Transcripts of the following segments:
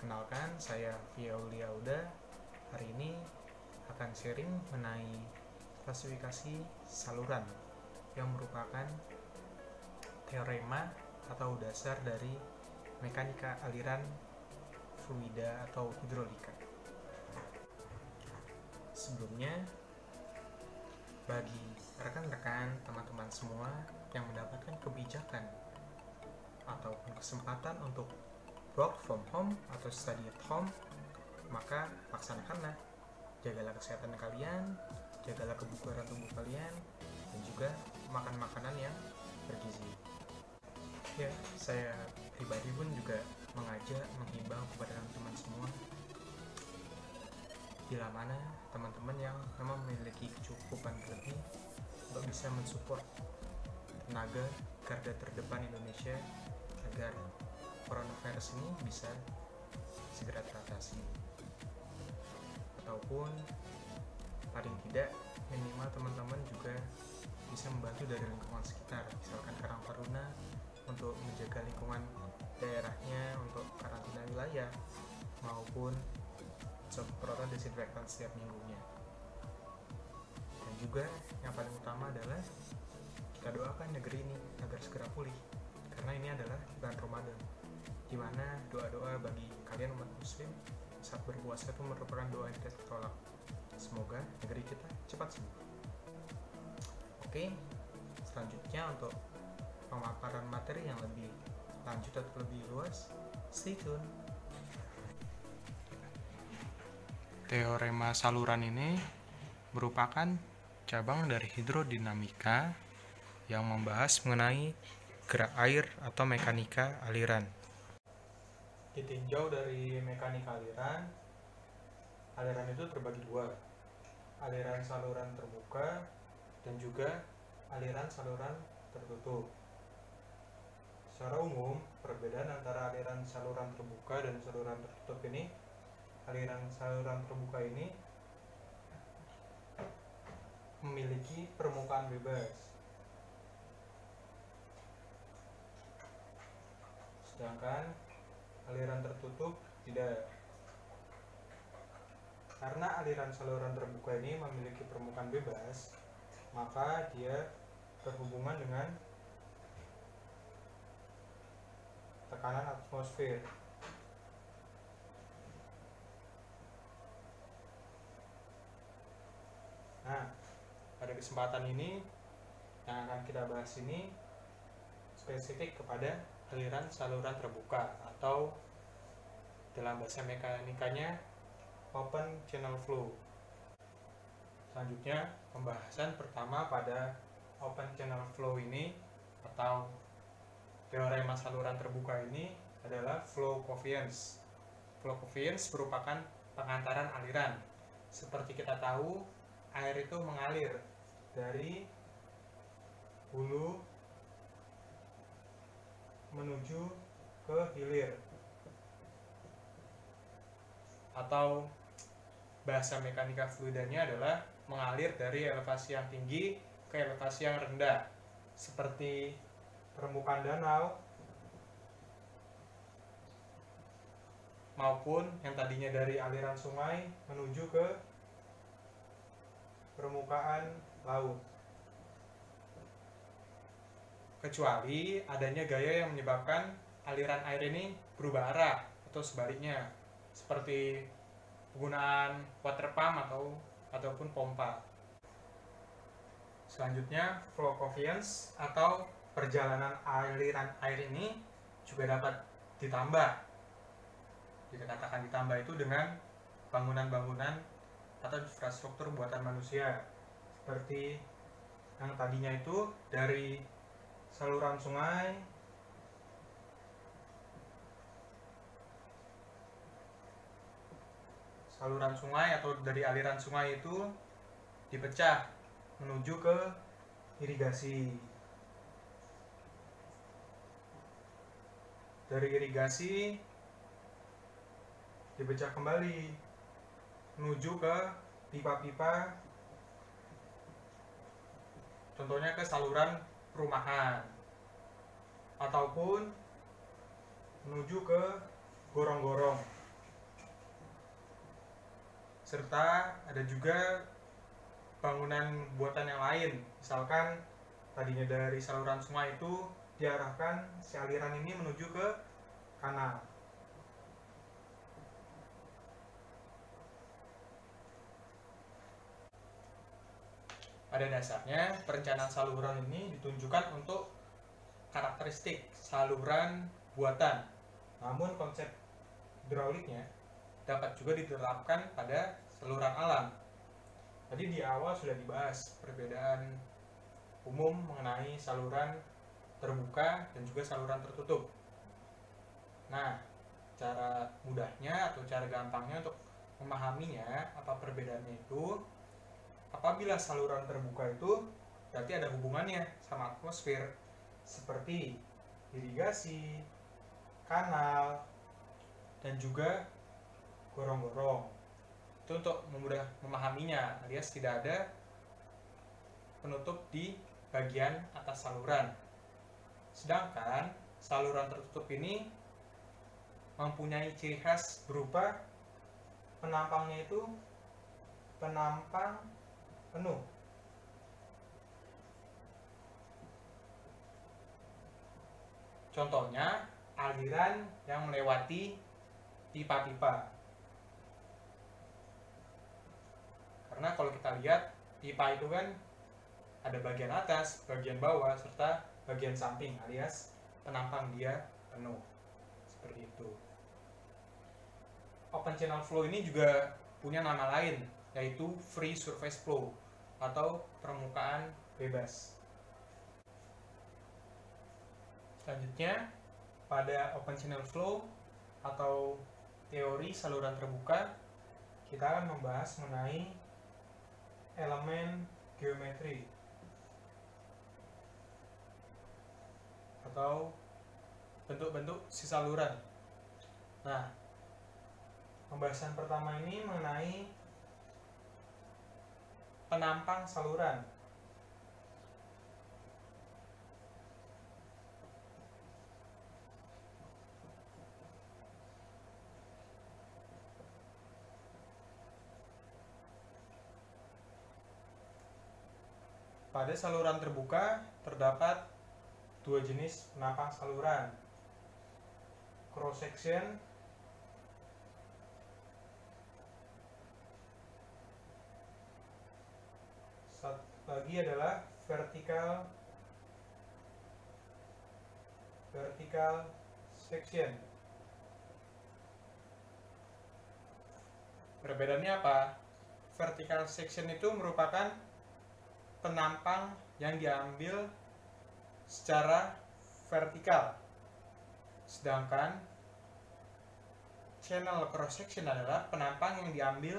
Perkenalkan, saya Via Uliauda. Hari ini akan sharing mengenai klasifikasi saluran yang merupakan teorema atau dasar dari mekanika aliran fluida atau hidrolika. Sebelumnya, bagi rekan-rekan, teman-teman semua yang mendapatkan kebijakan ataupun kesempatan untuk work from home atau study at home, maka laksanakanlah. Jagalah kesehatan kalian, jagalah kebugaran tubuh kalian, dan juga makan makanan yang bergizi. Ya, saya pribadi pun juga menghimbau kepada teman-teman semua, bila mana teman-teman yang memang memiliki kecukupan berlebih untuk bisa mensupport tenaga garda terdepan Indonesia agar coronavirus ini bisa segera teratasi, ataupun paling tidak minimal teman-teman juga bisa membantu dari lingkungan sekitar, misalkan Karang Taruna untuk menjaga lingkungan daerahnya untuk karantina wilayah, maupun semprotan desinfektan setiap minggunya. Dan juga yang paling utama adalah kita doakan negeri ini agar segera pulih, karena ini adalah bulan Ramadan, di mana doa-doa bagi kalian umat muslim saat berpuasa itu merupakan doa yang tidak tertolak. Semoga negeri kita cepat sembuh. Oke, selanjutnya untuk pemaparan materi yang lebih lanjut atau lebih luas, stay tune. Teorema saluran ini merupakan cabang dari hidrodinamika yang membahas mengenai gerak air atau mekanika aliran. Ditinjau dari mekanika aliran itu terbagi dua, aliran saluran terbuka dan juga aliran saluran tertutup. Secara umum, perbedaan antara aliran saluran terbuka dan saluran tertutup ini, aliran saluran terbuka ini memiliki permukaan bebas, sedangkan aliran tertutup tidak. Karena aliran saluran terbuka ini memiliki permukaan bebas, maka dia berhubungan dengan tekanan atmosfer. Nah, pada kesempatan ini yang akan kita bahas ini spesifik kepada aliran saluran terbuka atau dalam bahasa mekanikanya open channel flow. Selanjutnya, pembahasan pertama pada open channel flow ini atau teorema saluran terbuka ini adalah flow coefficients. Flow coefficients merupakan pengantaran aliran. Seperti kita tahu, air itu mengalir dari hulu menuju ke hilir, atau bahasa mekanika fluidanya adalah mengalir dari elevasi yang tinggi ke elevasi yang rendah, seperti permukaan danau maupun yang tadinya dari aliran sungai menuju ke permukaan laut, kecuali adanya gaya yang menyebabkan aliran air ini berubah arah atau sebaliknya, seperti penggunaan water pump ataupun pompa. Selanjutnya, flow coefficients atau perjalanan aliran air ini juga dapat ditambah. Dikatakan ditambah itu dengan bangunan-bangunan atau infrastruktur buatan manusia, seperti yang tadinya itu dari saluran sungai atau dari aliran sungai itu dipecah menuju ke irigasi. Dari irigasi dipecah kembali menuju ke pipa-pipa, contohnya ke saluran perumahan, ataupun menuju ke gorong-gorong serta ada juga bangunan buatan yang lain. Misalkan tadinya dari saluran sungai itu diarahkan si aliran ini menuju ke kanal. Pada dasarnya, perencanaan saluran ini ditunjukkan untuk karakteristik saluran buatan. Namun konsep hidrauliknya dapat juga diterapkan pada saluran alam. Tadi di awal sudah dibahas perbedaan umum mengenai saluran terbuka dan juga saluran tertutup. Nah, cara mudahnya atau cara gampangnya untuk memahaminya apa perbedaannya itu, apabila saluran terbuka itu berarti ada hubungannya sama atmosfer, seperti irigasi, kanal, dan juga gorong-gorong. Itu untuk memudah memahaminya, alias tidak ada penutup di bagian atas saluran. Sedangkan saluran tertutup ini mempunyai ciri khas berupa penampangnya itu penampang penuh. Contohnya aliran yang melewati pipa-pipa. Karena kalau kita lihat pipa itu kan ada bagian atas, bagian bawah, serta bagian samping, alias penampang dia penuh. Seperti itu. Open channel flow ini juga punya nama lain, yaitu free surface flow atau permukaan bebas. Selanjutnya, pada open channel flow atau teori saluran terbuka, kita akan membahas mengenai elemen geometri atau bentuk-bentuk si saluran. Nah, pembahasan pertama ini mengenai penampang saluran. Pada saluran terbuka terdapat dua jenis penampang saluran, cross section satu lagi adalah vertical section. Perbedaannya apa? Vertical section itu merupakan penampang yang diambil secara vertikal, sedangkan channel cross section adalah penampang yang diambil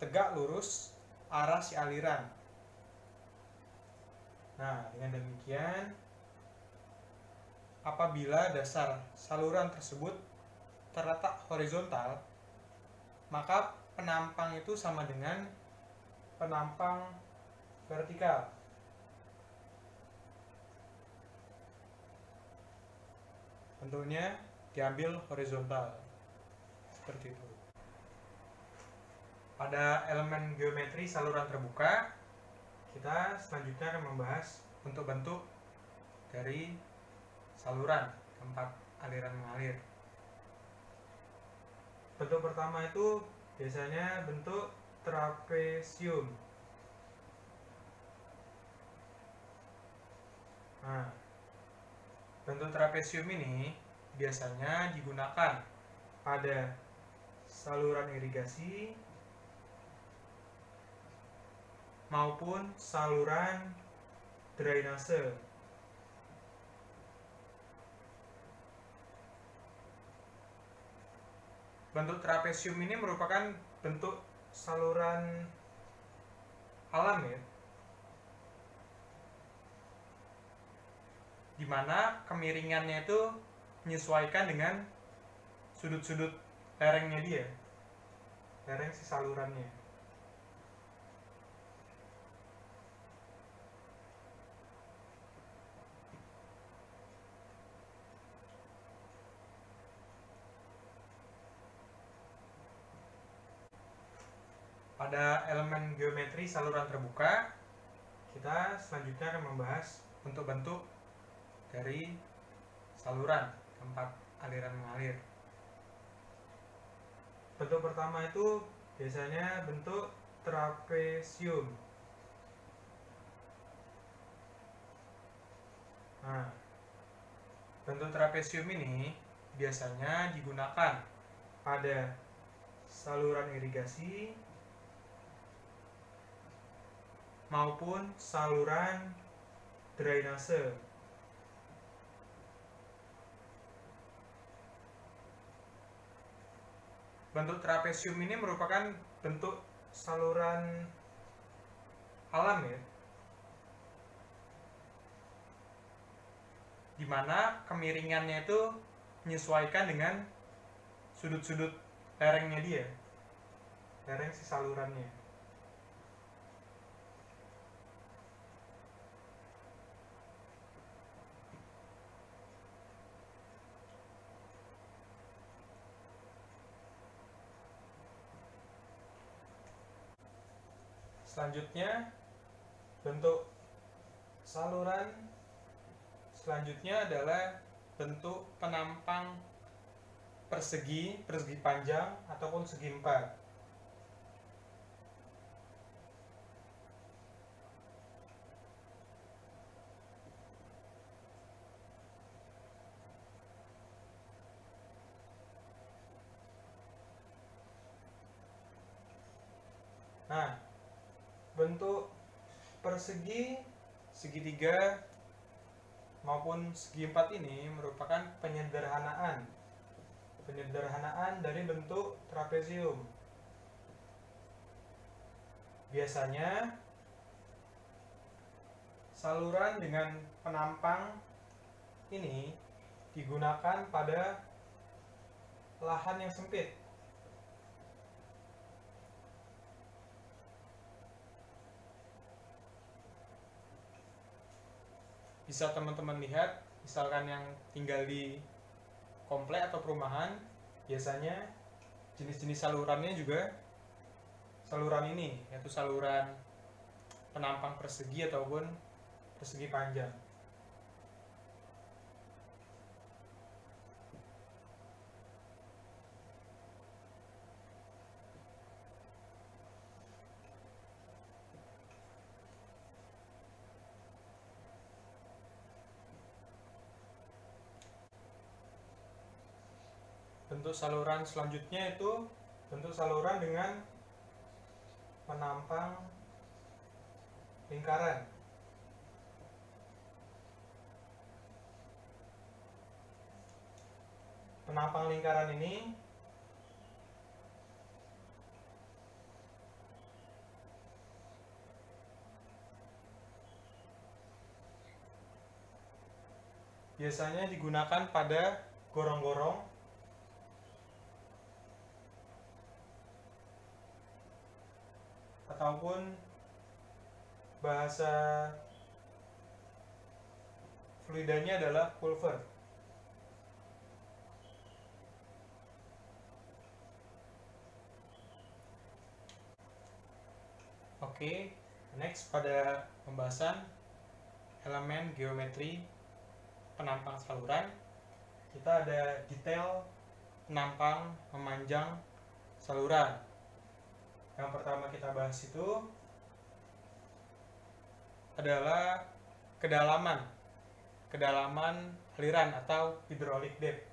tegak lurus arah si aliran. Nah, dengan demikian, apabila dasar saluran tersebut terletak horizontal, maka penampang itu sama dengan penampang vertikal. Bentuknya diambil horizontal. Seperti itu. Pada elemen geometri saluran terbuka, kita selanjutnya akan membahas bentuk-bentuk dari saluran tempat aliran mengalir. Bentuk pertama itu biasanya bentuk trapesium. Nah, bentuk trapesium ini biasanya digunakan pada saluran irigasi maupun saluran drainase. Bentuk trapesium ini merupakan bentuk saluran alam ya, di mana kemiringannya itu menyesuaikan dengan sudut-sudut lerengnya dia, lereng si salurannya. pada elemen geometri saluran terbuka, kita selanjutnya akan membahas bentuk-bentuk dari saluran tempat aliran mengalir. Bentuk pertama itu biasanya bentuk trapesium. Nah, bentuk trapesium ini biasanya digunakan pada saluran irigasi maupun saluran drainase. Bentuk trapesium ini merupakan bentuk saluran alam ya, dimana kemiringannya itu menyesuaikan dengan sudut-sudut lerengnya dia, lereng si salurannya. Selanjutnya, bentuk saluran selanjutnya adalah bentuk penampang persegi panjang ataupun segi empat. Nah, bentuk persegi, segitiga maupun segi empat ini merupakan penyederhanaan dari bentuk trapesium. Biasanya saluran dengan penampang ini digunakan pada lahan yang sempit. Bisa teman-teman lihat, misalkan yang tinggal di komplek atau perumahan, biasanya jenis-jenis salurannya juga saluran ini, yaitu saluran penampang persegi ataupun persegi panjang. Bentuk saluran selanjutnya itu bentuk saluran dengan penampang lingkaran. Penampang lingkaran ini biasanya digunakan pada gorong-gorong ataupun bahasa fluidanya adalah pulver. Oke, next pada pembahasan elemen geometri penampang saluran, kita ada detail penampang memanjang saluran. Yang pertama kita bahas itu adalah kedalaman aliran atau hydraulic depth.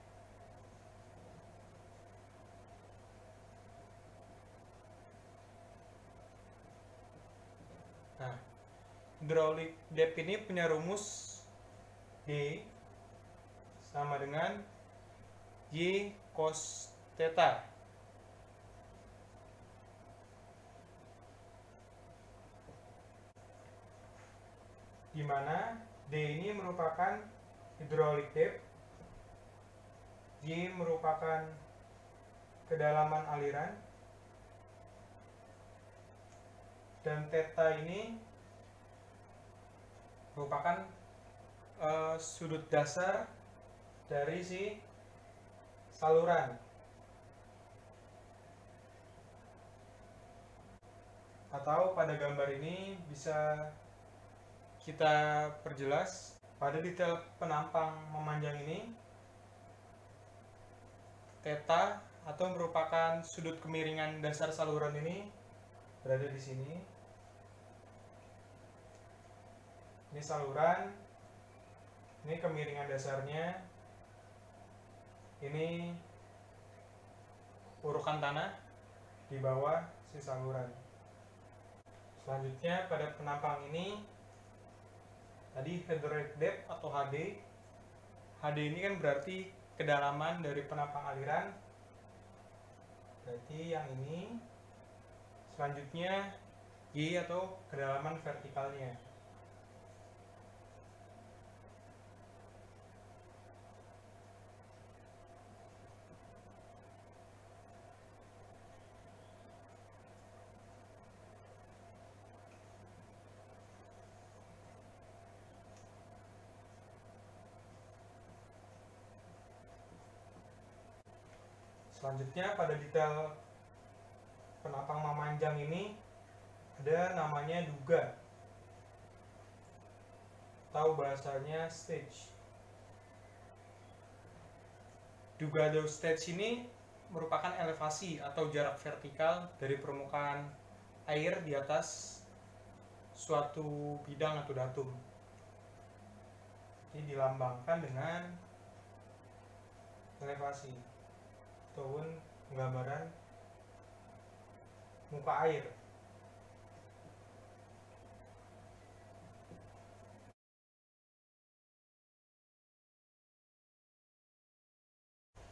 Nah, hydraulic depth ini punya rumus D sama dengan Y cos theta. Di mana D ini merupakan hydraulic depth, Y merupakan kedalaman aliran, dan theta ini merupakan sudut dasar dari si saluran. Atau pada gambar ini bisa kita perjelas pada detail penampang memanjang ini, theta atau merupakan sudut kemiringan dasar saluran ini berada di sini. Ini saluran, ini kemiringan dasarnya, ini urukan tanah di bawah si saluran. Selanjutnya pada penampang ini tadi hydraulic depth atau HD. HD ini kan berarti kedalaman dari penampang aliran. Berarti yang ini. Selanjutnya Y atau kedalaman vertikalnya. Selanjutnya pada detail penampang memanjang ini ada namanya duga atau bahasanya stage. Duga atau stage ini merupakan elevasi atau jarak vertikal dari permukaan air di atas suatu bidang atau datum. Ini dilambangkan dengan elevasi ataupun penggambaran muka air.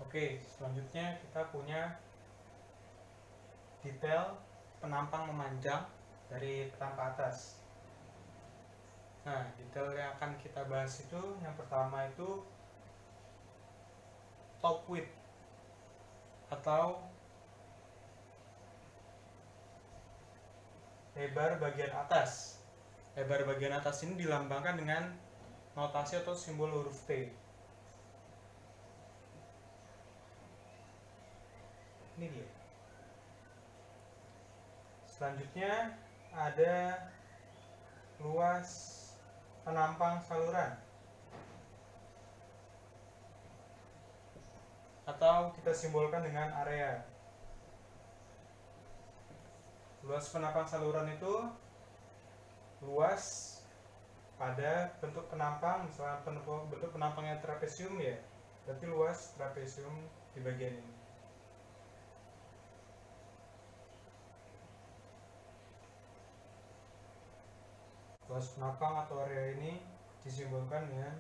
Oke, selanjutnya kita punya detail penampang memanjang dari tanpa atas. Nah, detail yang akan kita bahas itu yang pertama itu top width atau lebar bagian atas. Lebar bagian atas ini dilambangkan dengan notasi atau simbol huruf T. Ini dia. Selanjutnya ada luas penampang saluran atau kita simbolkan dengan area. Luas penampang saluran itu luas pada bentuk penampang, misalnya bentuk penampangnya trapesium ya, berarti luas trapesium di bagian ini. Luas penampang atau area ini disimbolkan dengan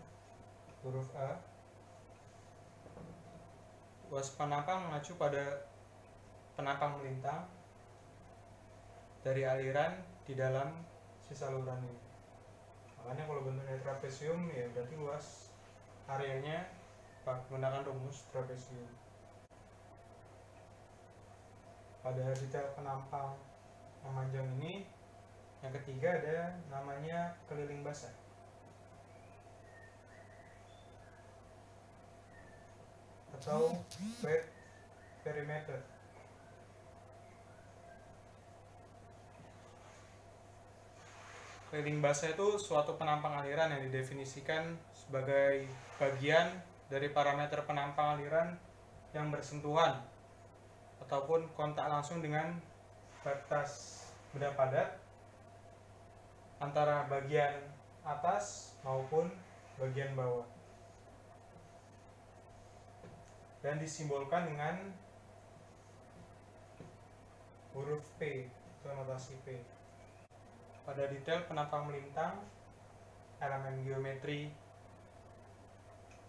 huruf A. Luas penampang mengacu pada penampang melintang dari aliran di dalam si saluran ini. Makanya kalau bentuknya trapesium ya berarti luas areanya menggunakan rumus trapesium. Pada detail penampang memanjang ini, yang ketiga ada namanya keliling basah atau wet perimeter. Keliling basah itu suatu penampang aliran yang didefinisikan sebagai bagian dari parameter penampang aliran yang bersentuhan ataupun kontak langsung dengan batas benda padat antara bagian atas maupun bagian bawah, dan disimbolkan dengan huruf P atau notasi P. Pada detail penampang melintang, elemen geometri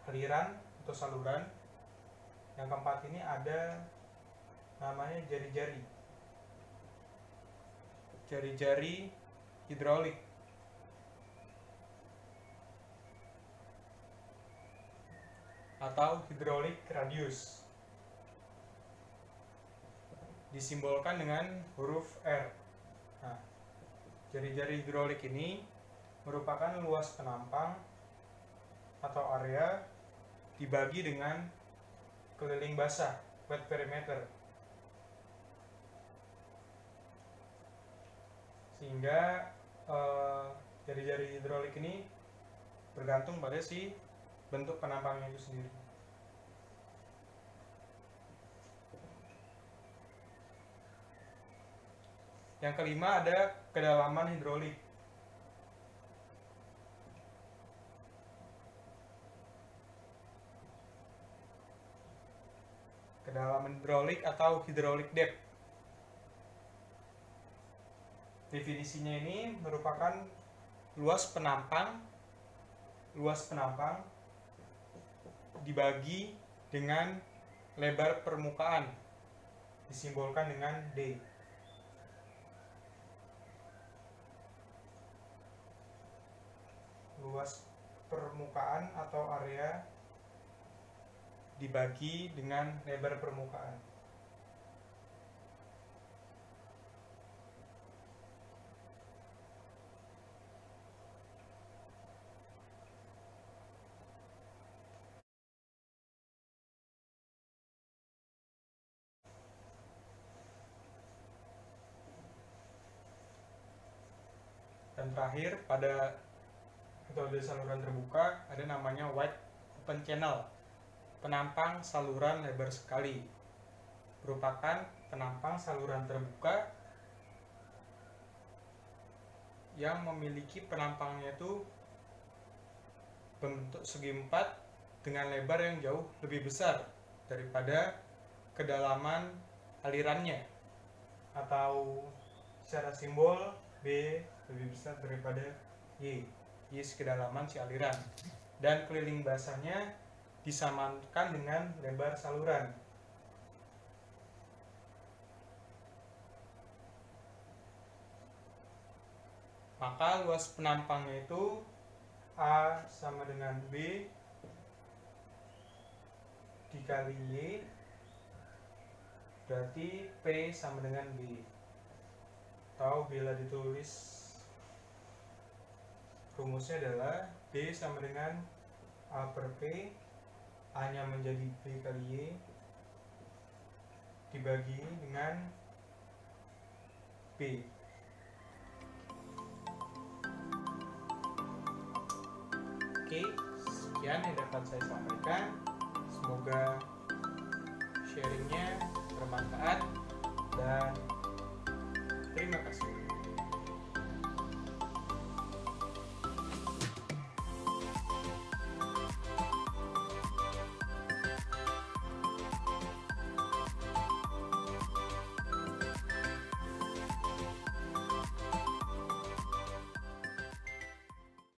aliran atau saluran, yang keempat ini ada namanya jari-jari. Jari-jari hidrolik atau hydraulic radius, disimbolkan dengan huruf R. Nah, jari-jari hidrolik ini merupakan luas penampang atau area dibagi dengan keliling basah, wet perimeter. sehingga jari-jari hidrolik ini bergantung pada si bentuk penampangnya itu sendiri. Yang kelima ada kedalaman hidrolik. Kedalaman hidrolik atau hydraulic depth. Definisinya ini merupakan luas penampang dibagi dengan lebar permukaan, disimbolkan dengan D. Luas permukaan atau area dibagi dengan lebar permukaan. Dan terakhir, pada metode saluran terbuka ada namanya wide open channel, penampang saluran lebar sekali. Merupakan penampang saluran terbuka yang memiliki penampangnya itu bentuk segi empat dengan lebar yang jauh lebih besar daripada kedalaman alirannya, atau secara simbol B lebih besar daripada Y kedalaman si aliran, dan keliling basahnya disamakan dengan lebar saluran. Maka luas penampangnya itu A sama dengan B dikali Y, berarti P sama dengan B. Atau bila ditulis rumusnya adalah B sama dengan A per P, A nya menjadi B kali Y dibagi dengan B. Oke, sekian yang dapat saya sampaikan. Semoga sharingnya bermanfaat dan terima kasih.